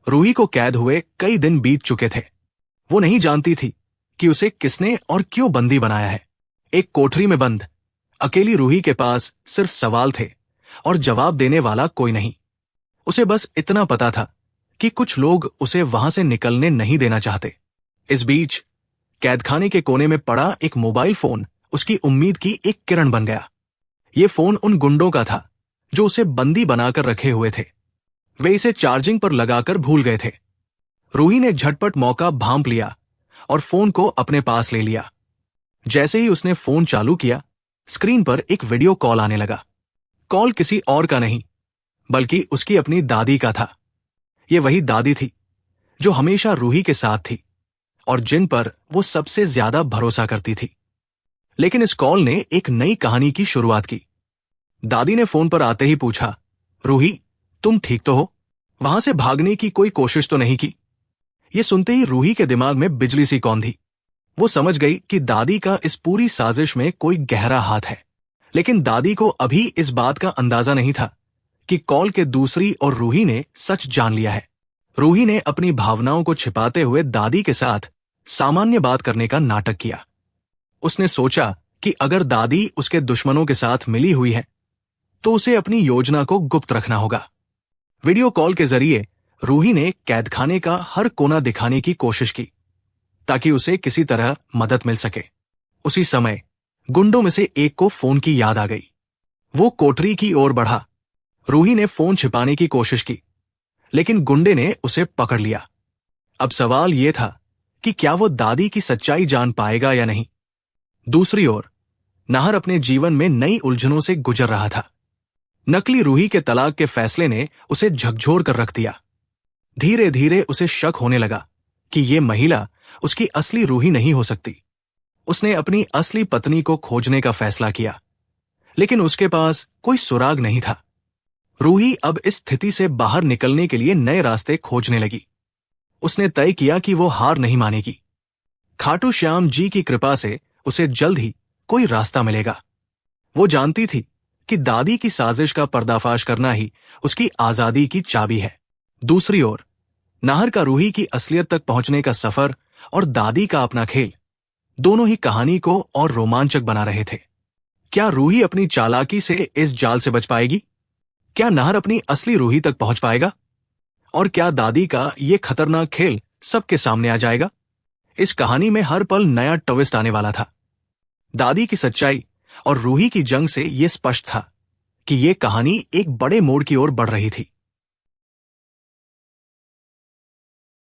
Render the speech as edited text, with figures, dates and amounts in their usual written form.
रूही को कैद हुए कई दिन बीत चुके थे। वो नहीं जानती थी कि उसे किसने और क्यों बंदी बनाया है। एक कोठरी में बंद अकेली रूही के पास सिर्फ सवाल थे और जवाब देने वाला कोई नहीं। उसे बस इतना पता था कि कुछ लोग उसे वहां से निकलने नहीं देना चाहते। इस बीच कैदखाने के कोने में पड़ा एक मोबाइल फोन उसकी उम्मीद की एक किरण बन गया। ये फोन उन गुंडों का था जो उसे बंदी बनाकर रखे हुए थे। वे इसे चार्जिंग पर लगाकर भूल गए थे। रूही ने झटपट मौका भांप लिया और फोन को अपने पास ले लिया। जैसे ही उसने फोन चालू किया, स्क्रीन पर एक वीडियो कॉल आने लगा। कॉल किसी और का नहीं बल्कि उसकी अपनी दादी का था। ये वही दादी थी जो हमेशा रूही के साथ थी और जिन पर वो सबसे ज्यादा भरोसा करती थी। लेकिन इस कॉल ने एक नई कहानी की शुरुआत की। दादी ने फोन पर आते ही पूछा, रूही, तुम ठीक तो हो? वहां से भागने की कोई कोशिश तो नहीं की? ये सुनते ही रूही के दिमाग में बिजली सी कौंधी। वो समझ गई कि दादी का इस पूरी साजिश में कोई गहरा हाथ है। लेकिन दादी को अभी इस बात का अंदाजा नहीं था कि कॉल के दूसरी और रूही ने सच जान लिया है। रूही ने अपनी भावनाओं को छिपाते हुए दादी के साथ सामान्य बात करने का नाटक किया। उसने सोचा कि अगर दादी उसके दुश्मनों के साथ मिली हुई है तो उसे अपनी योजना को गुप्त रखना होगा। वीडियो कॉल के जरिए रूही ने कैदखाने का हर कोना दिखाने की कोशिश की ताकि उसे किसी तरह मदद मिल सके। उसी समय गुंडों में से एक को फोन की याद आ गई। वो कोठरी की ओर बढ़ा। रूही ने फोन छिपाने की कोशिश की लेकिन गुंडे ने उसे पकड़ लिया। अब सवाल यह था कि क्या वो दादी की सच्चाई जान पाएगा या नहीं। दूसरी ओर नाहर अपने जीवन में नई उलझनों से गुजर रहा था। नकली रूही के तलाक के फैसले ने उसे झकझोर कर रख दिया। धीरे धीरे उसे शक होने लगा कि ये महिला उसकी असली रूही नहीं हो सकती। उसने अपनी असली पत्नी को खोजने का फैसला किया लेकिन उसके पास कोई सुराग नहीं था। रूही अब इस स्थिति से बाहर निकलने के लिए नए रास्ते खोजने लगी। उसने तय किया कि वो हार नहीं मानेगी। खाटू श्याम जी की कृपा से उसे जल्द ही कोई रास्ता मिलेगा। वो जानती थी कि दादी की साजिश का पर्दाफाश करना ही उसकी आजादी की चाबी है। दूसरी ओर नाहर का रूही की असलियत तक पहुंचने का सफर और दादी का अपना खेल, दोनों ही कहानी को और रोमांचक बना रहे थे। क्या रूही अपनी चालाकी से इस जाल से बच पाएगी? क्या नाहर अपनी असली रूही तक पहुंच पाएगा? और क्या दादी का ये खतरनाक खेल सबके सामने आ जाएगा? इस कहानी में हर पल नया ट्विस्ट आने वाला था। दादी की सच्चाई और रूही की जंग से यह स्पष्ट था कि यह कहानी एक बड़े मोड़ की ओर बढ़ रही थी।